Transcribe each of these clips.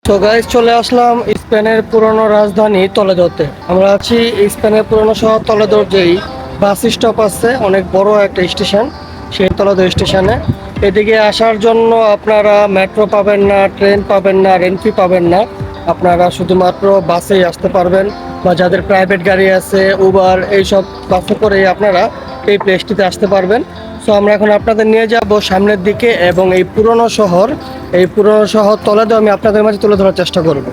তো গাইস চলে আসলাম স্পেনের পুরনো রাজধানী টলেদোতে। আমরা আছি স্পেনের পুরনো শহর টলেদোর যেই বাস স্টপ আছে, অনেক বড় একটা স্টেশন, সেই টলেদো স্টেশনে। এদিকে আসার জন্য আপনারা মেট্রো পাবেন না, ট্রেন পাবেন না, রেনফি পাবেন না। আপনারা শুধুমাত্র বাসেই আসতে পারবেন, বা যাদের প্রাইভেট গাড়ি আছে, উবার, এইসব বাসে করেই আপনারা এই প্লেসটিতে আসতে পারবেন। সো আমরা এখন আপনাদের নিয়ে যাব সামনের দিকে, এবং এই পুরনো শহর টলেদো আমি আপনাদের মাঝে তুলে ধরার চেষ্টা করব।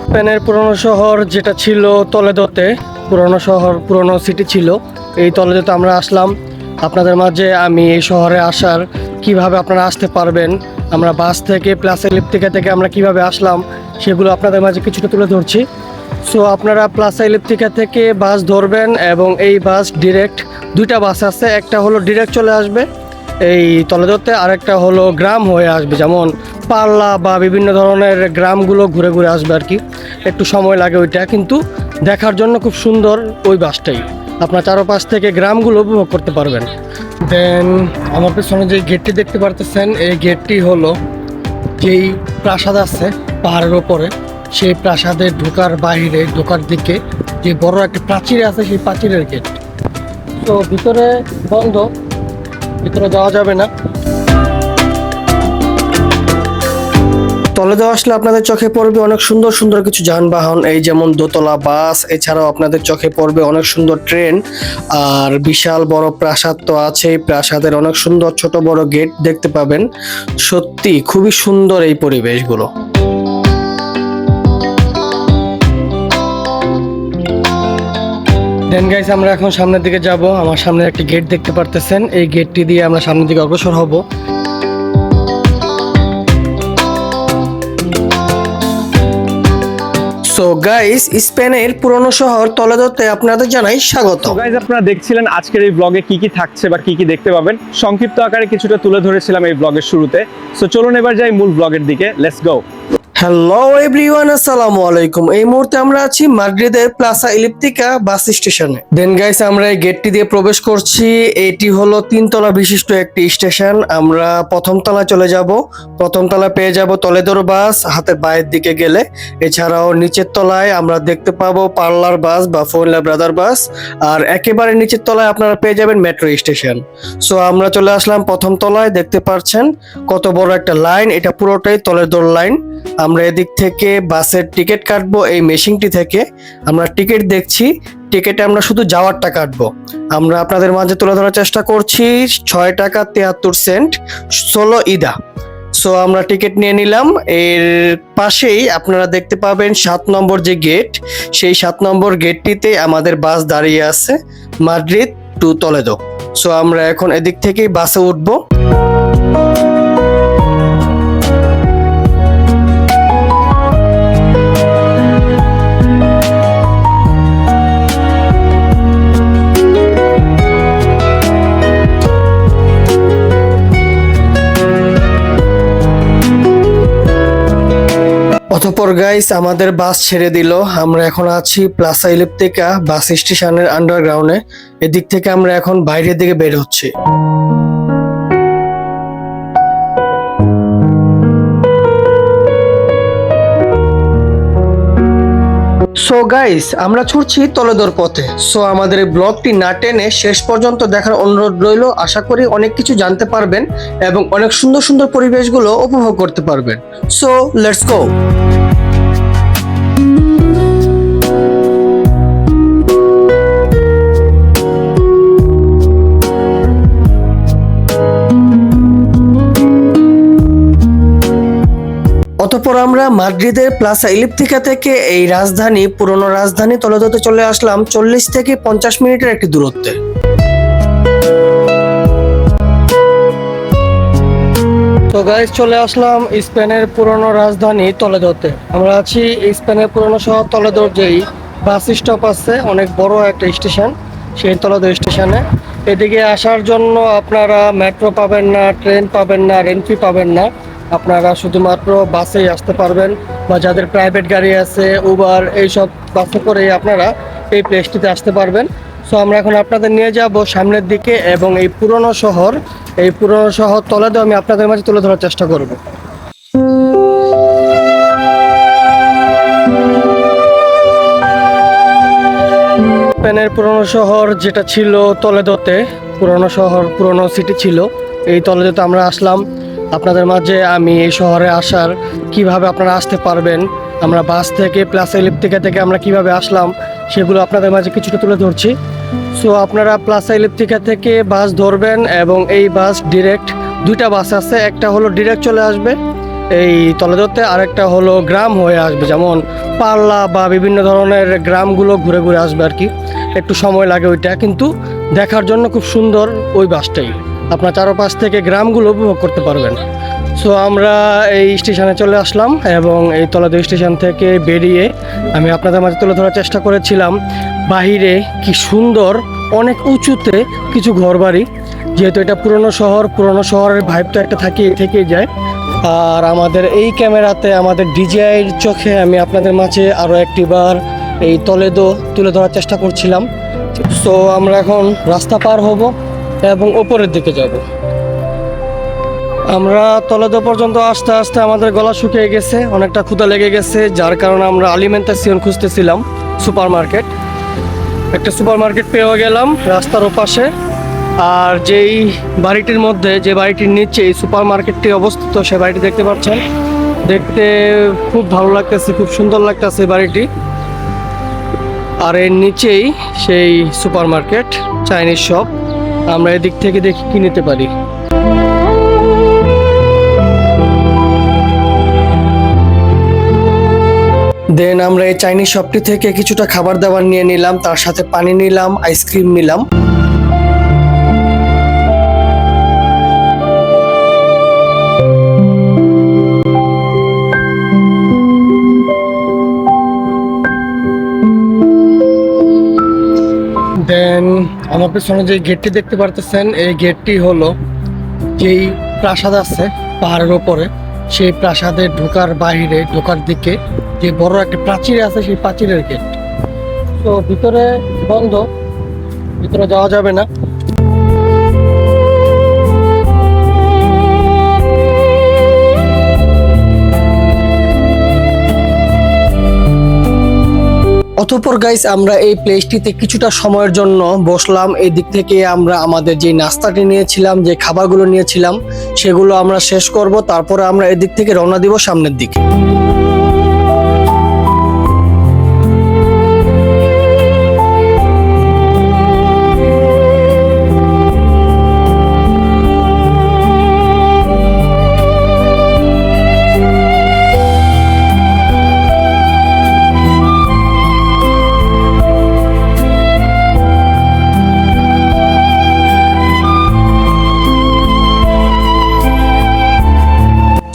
স্পেনের পুরনো শহর যেটা ছিল টলেদোতে, পুরনো সিটি ছিল এই টলেদোতে। আমরা আসলাম আপনাদের মাঝে। আমি এই শহরে আসার কিভাবে আপনারা আসতে পারবেন, আমরা বাস থেকে প্লাস এলিপ্টিকা থেকে আমরা কিভাবে আসলাম, সেগুলো আপনাদের মাঝে কিছুটা তুলে ধরছি। সো আপনারা প্লাস এলিপ্টিকা থেকে বাস ধরবেন, এবং এই বাস ডিরেক্ট, দুইটা বাস আছে। একটা হলো ডিরেক্ট চলে আসবে এই টলেদোতে, আরেকটা হলো গ্রাম হয়ে আসবে, যেমন পাল্লা বা বিভিন্ন ধরনের গ্রামগুলো ঘুরে ঘুরে আসবে আর কি। একটু সময় লাগে ওইটা, কিন্তু দেখার জন্য খুব সুন্দর ওই বাসটাই। আপনার চারপাশ থেকে গ্রামগুলো উপভোগ করতে পারবেন। দেন আমার পেছনে যে গেটটি দেখতে পারতেছেন, এই গেটটি হলো যেই প্রাসাদ আছে পাহাড়ের ওপরে, সেই প্রাসাদের ঢোকার দিকে যে বড় একটা প্রাচীর আছে, সেই প্রাচীরের গেট। তো ভিতরে বন্ধ, ভিতরে যাওয়া যাবে না। টলেদো আসলে আপনাদের চোখে পড়বে অনেক সুন্দর সুন্দর কিছু যানবাহন, এই যেমন দোতলা বাস, এছাড়াও আপনাদের চোখে পড়বে অনেক সুন্দর ট্রেন, আর বিশাল বড় প্রাসাদ তো আছেই। প্রাসাদের অনেক সুন্দর ছোট বড় গেট দেখতে পাবেন। সত্যি খুবই সুন্দর এই পরিবেশগুলো। দেন গাইস আমরা এখন সামনের দিকে যাব। আমার সামনে একটা গেট দেখতে পারতেছেন, এই গেটটি দিয়ে আমরা সামনের দিকে অগ্রসর হব। সো গাইস, স্পেনের পুরনো শহর টলেদোতে আপনাদের জানাই স্বাগত। তো গাইজ, আপনারা দেখছিলেন আজকের এই ব্লগে কি কি থাকছে বা কি কি দেখতে পাবেন। সংক্ষিপ্ত আকারে কিছুটা তুলে ধরেছিলাম এই ব্লগের শুরুতে। সো চলুন এবার যাই মূল ব্লগের দিকে। Let's go. হ্যালো এভরিওয়ান, আসসালামু আলাইকুম। এই মুহূর্তে আমরা আছি মাদ্রিদের প্লাসা ইলিপ্টিকা বাস স্টেশনে। দেন গাইস আমরা এই গেটটি দিয়ে প্রবেশ করছি। এটি হলো 3 তলা বিশিষ্ট একটি স্টেশন। আমরা প্রথম তলায় চলে যাব। প্রথম তলায় পেয়ে যাব টলেদোর বাস হাতের বায়ের দিকে গেলে। এছাড়াও নিচের তলায় আমরা দেখতে পাবো পার্লার বাস বা ফোনলা ব্রাদার বাস, আর একেবারে নিচের তলায় আপনারা পেয়ে যাবেন মেট্রো স্টেশন। সো আমরা চলে আসলাম প্রথম তলায়। দেখতে পাচ্ছেন কত বড় একটা লাইন, এটা পুরোটাই টলেদোর লাইন। আমরা এদিক থেকে বাসের টিকিট কাটবো, এই মেশিনটি থেকে আমরা টিকিট দেখছি। টিকিটে আমরা শুধু যাওয়ারটা কাটবো। আমরা আপনাদের মাঝে তুলে ধরার চেষ্টা করছি 6 টাকা 73 সেন্ট 16 ইদা। সো আমরা টিকিট নিয়ে নিলাম। এর পাশেই আপনারা দেখতে পাবেন 7 নম্বর যে গেট, সেই 7 নম্বর গেটটিতে আমাদের বাস দাঁড়িয়ে আছে, মাদ্রিদ টু টলেদো। সো আমরা এখন এদিক থেকেই বাসে উঠবো। অতঃপর গাইস আমাদের বাস ছেড়ে দিল। আমরা এখন আছি প্লাসা ইলিপ্টিকা বাস স্টেশনের আন্ডারগ্রাউন্ডে। এদিক থেকে আমরা এখন বাইরের দিকে বের হচ্ছি। সো গাইস আমরা ছুটছি টলেদোর পথে। সো আমাদের এই ব্লগটি না টেনে শেষ পর্যন্ত দেখার অনুরোধ রইল। আশা করি অনেক কিছু জানতে পারবেন এবং অনেক সুন্দর সুন্দর পরিবেশগুলো উপভোগ করতে পারবেন। So let's go. অতঃপর আমরা মাদ্রিদের প্লাসা ইলিপ্টিকা থেকে এই পুরনো রাজধানী টলেদোতে চলে আসলাম 40 থেকে 50 মিনিটের একটি দূরত্বে। তো গাইস চলে আসলাম স্পেনের পুরনো রাজধানী টলেদোতে। আমরা আছি স্পেনের পুরনো শহর টলেদোর যেই বাস স্টপ আছে, অনেক বড় একটা স্টেশন, সেই টলেদো স্টেশনে। এদিকে আসার জন্য আপনারা মেট্রো পাবেন না, ট্রেন পাবেন না, রেনফি পাবেন না। আপনারা শুধুমাত্র বাসেই আসতে পারবেন, বা যাদের প্রাইভেট গাড়ি আছে, উবার, এইসব বাসে করেই আপনারা এই প্লেসটিতে আসতে পারবেন। সো আমরা এখন আপনাদের নিয়ে যাব সামনের দিকে, এবং এই পুরনো শহর টলেদো আমি আপনাদের মাঝে তুলে ধরার চেষ্টা করব। স্পেনের পুরনো শহর যেটা ছিল টলেদোতে, পুরনো শহর পুরনো সিটি ছিল, এই টলেদোতে আমরা আসলাম। আপনাদের মাঝে আমি এই শহরে আসার কিভাবে আপনারা আসতে পারবেন, আমরা বাস থেকে প্লাসা ইলিপ্তিকা থেকে আমরা কিভাবে আসলাম সেগুলো আপনাদের মাঝে কিছুটা তুলে ধরছি। সো আপনারা প্লাসা ইলিপ্তিকা থেকে বাস ধরবেন এবং এই বাস ডিরেক্ট, দুইটা বাস আছে, একটা হলো ডিরেক্ট চলে আসবে এই টলেদোতে, আরেকটা হলো গ্রাম হয়ে আসবে, যেমন পার্লা বা বিভিন্ন ধরনের গ্রামগুলো ঘুরে ঘুরে আসবে আর কি। একটু সময় লাগে ওইটা, কিন্তু দেখার জন্য খুব সুন্দর ওই বাসটাই। আপনার চারপাশ থেকে গ্রামগুলো উপভোগ করতে পারবেন। সো আমরা এই স্টেশনে চলে আসলাম এবং এই টলেদো স্টেশন থেকে বেরিয়ে আমি আপনাদের মাঝে তুলে ধরার চেষ্টা করেছিলাম বাহিরে কি সুন্দর অনেক উঁচুতে কিছু ঘরবাড়ি। যেহেতু এটা পুরনো শহর, পুরনো শহরের ভাইব তো একটা থেকেই যায়। আর আমাদের এই ক্যামেরাতে আমাদের ডিজিআইয়ের চোখে আমি আপনাদের মাঝে আরও একটিবার এই টলেদো তুলে ধরার চেষ্টা করছিলাম। সো আমরা এখন রাস্তা পার হব এবং ওপরের দিকে যাব। আমরা টলেদো পর্যন্ত আস্তে আস্তে আমাদের গলা শুকিয়ে গেছে, অনেকটা ক্ষুধা লেগে গেছে, যার কারণে আমরা আলিমেন্টাসিয়ন খুঁজতেছিলাম, সুপার মার্কেট। একটা সুপার মার্কেট পেয়ে গেলাম রাস্তার ওপাশে। আর যেই বাড়িটির মধ্যে, যে বাড়িটির নিচে এই সুপার মার্কেটটি অবস্থিত, সে বাড়িটি দেখতে পাচ্ছেন, দেখতে খুব ভালো লাগতেছে, খুব সুন্দর লাগতেছে বাড়িটি। আর এর নিচেই সেই সুপার মার্কেট, চাইনিজ শপ। আমরা এদিক থেকে দেখি কি নিতে পারি। দেন আমরা এই চাইনিজ শপটি থেকে কিছুটা খাবার দাবার নিয়ে নিলাম, তার সাথে পানি নিলাম, আইসক্রিম নিলাম। দেন আমার পেছনে যে গেটটি দেখতে পারতেছেন, এই গেটটি হলো যেই প্রাসাদ আছে পাহাড়ের ওপরে, সেই প্রাসাদের ঢোকার বাইরে, ঢোকার দিকে যে বড় একটা প্রাচীর আছে, সেই প্রাচীরের গেট। তো ভিতরে বন্ধ, ভিতরে যাওয়া যাবে না। অতঃপর গাইস আমরা এই প্লেসটিতে কিছুটা সময়ের জন্য বসলাম। এই দিক থেকে আমরা আমাদের যে নাস্তাটি নিয়েছিলাম, যে খাবারগুলো নিয়েছিলাম, সেগুলো আমরা শেষ করব, তারপরে আমরা এদিক থেকে রওনা দিব সামনের দিকে।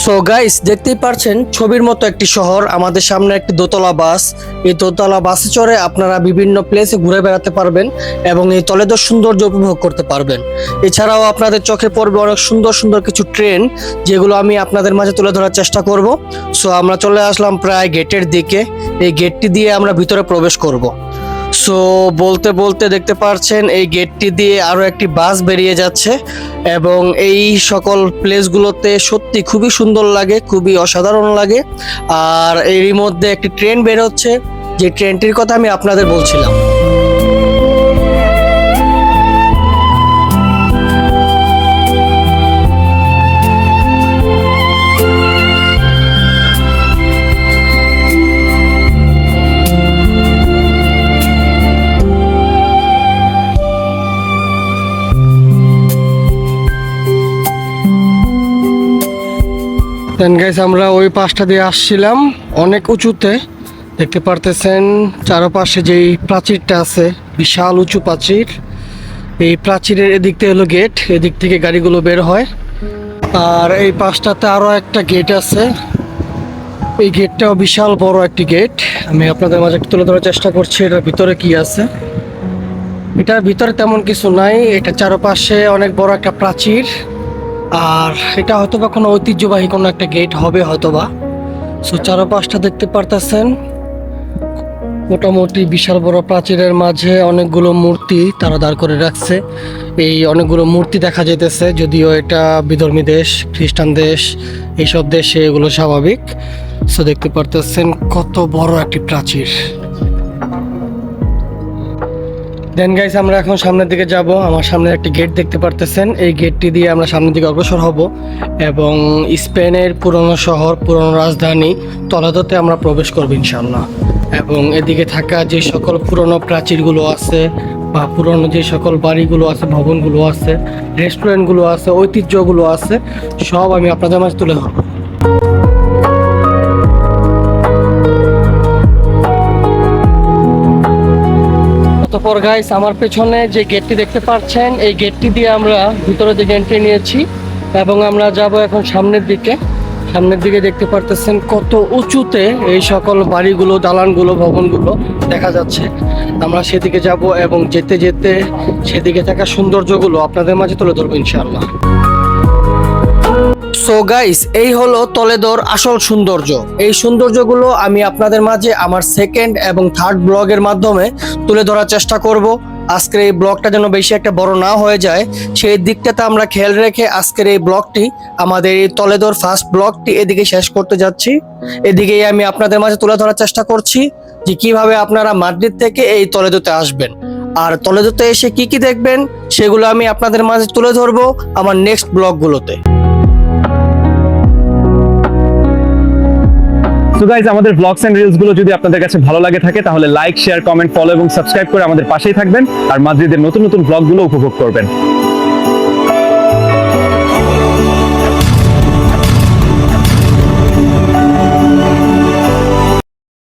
সো গাইস দেখতেই পারছেন ছবির মতো একটি শহর, আমাদের সামনে একটি দোতলা বাস। এই দোতলা বাসে চড়ে আপনারা বিভিন্ন প্লেসে ঘুরে বেড়াতে পারবেন এবং এই টলেদোর সৌন্দর্য উপভোগ করতে পারবেন। এছাড়াও আপনাদের চোখে পড়বে অনেক সুন্দর সুন্দর কিছু ট্রেন, যেগুলো আমি আপনাদের মাঝে তুলে ধরার চেষ্টা করব। সো আমরা চলে আসলাম প্রায় গেটের দিকে। এই গেটটি দিয়ে আমরা ভিতরে প্রবেশ করব। সো বলতে বলতে দেখতে পাচ্ছেন এই গেটটি দিয়ে আরো একটি বাস বেরিয়ে যাচ্ছে এবং এই সকল প্লেসগুলোতে সত্যি খুবই সুন্দর লাগে, খুবই অসাধারণ লাগে। আর এরই মধ্যে একটি ট্রেন বের হচ্ছে, যে ট্রেনটির কথা আমি আপনাদের বলছিলাম। দেন গাইস আমরা ওই পাশটা দিয়ে আসছিলাম, অনেক উঁচুতে দেখতে পারতেছেন চারপাশে যেই প্রাচীরটা আছে, বিশাল উঁচু প্রাচীর। এই প্রাচীরের এদিক থেকে হলো গেট, এদিক থেকে গাড়িগুলো বের হয়। আর এই পাশটাতে আরো একটা গেট আছে, এই গেটটাও বিশাল বড় একটি গেট। আমি আপনাদের মাঝে একটু তুলে ধরার চেষ্টা করছি এটার ভিতরে কি আছে। এটার ভিতরে তেমন কিছু নাই, এটা চারপাশে অনেক বড় একটা প্রাচীর। আর এটা হয়তোবা কোনো ঐতিহ্যবাহী কোনো একটা গেট হবে হয়তোবা। সো চারপাশটা দেখতে পারতেছেন মোটামুটি বিশাল বড় প্রাচীরের মাঝে অনেকগুলো মূর্তি তারা দাঁড় করে রাখছে। এই অনেকগুলো মূর্তি দেখা যেতেছে, যদিও এটা বিধর্মী দেশ, খ্রিস্টান দেশ, এইসব দেশে এগুলো স্বাভাবিক। সো দেখতে পারতেছেন কত বড় একটি প্রাচীর। দেন গাইস আমরা এখন সামনের দিকে যাব। আমার সামনে একটি গেট দেখতে পারতেছেন, এই গেটটি দিয়ে আমরা সামনের দিকে অগ্রসর হব এবং স্পেনের পুরনো শহর, পুরনো রাজধানী টলেদোতে আমরা প্রবেশ করব ইনশাআল্লাহ। এবং এদিকে থাকা যে সকল পুরনো প্রাচীরগুলো আছে বা পুরনো যে সকল বাড়িগুলো আছে, ভবনগুলো আছে, রেস্টুরেন্টগুলো আছে, ঐতিহ্যগুলো আছে, সব আমি আপনাদের মাঝে তুলে ধরবো। তারপর গাইস আমার পেছনে যে গেটটি দেখতে পাচ্ছেন, এই গেটটি দিয়ে আমরা ভিতরের দিকে এন্ট্রি নিয়েছি এবং আমরা যাব এখন সামনের দিকে। সামনের দিকে দেখতে পারতেছেন কত উঁচুতে এই সকল বাড়িগুলো, দালানগুলো, ভবনগুলো দেখা যাচ্ছে। আমরা সেদিকে যাব এবং যেতে যেতে সেদিকে থাকা সৌন্দর্যগুলো আপনাদের মাঝে তুলে ধরবো ইনশাআল্লাহ। সো গাইস, এই হলো টলেদোর আসল সৌন্দর্য। এই সৌন্দর্যগুলো আমি আপনাদের মাঝে আমার সেকেন্ড এবং থার্ড ব্লগের মাধ্যমে তুলে ধরার চেষ্টা করব। আজকের এই ব্লগটা যেন বেশি একটা বড় না হয়ে যায়, সেই দিকটাতে আমরা খেয়াল রেখে আজকের এই ব্লগটি, আমাদের এই টলেদোর ফার্স্ট ব্লগটি এদিকে শেষ করতে যাচ্ছি। এদিকেই আমি আপনাদের মাঝে তুলে ধরার চেষ্টা করছি যে কিভাবে আপনারা মাদ্রিদ থেকে এই টলেদোতে আসবেন আর টলেদোতে এসে কি কি দেখবেন, সেগুলো আমি আপনাদের মাঝে তুলে ধরবো আমার নেক্সট ব্লগগুলোতে। সো গাইজ, আমাদের ব্লগস এন্ড রিলস গুলো যদি আপনাদের কাছে ভালো লাগে থাকে তাহলে লাইক, শেয়ার, কমেন্ট, ফলো এবং সাবস্ক্রাইব করে আমাদের পাশেই থাকবেন আর মাদ্রিদের নতুন নতুন ব্লগগুলো উপভোগ করবেন।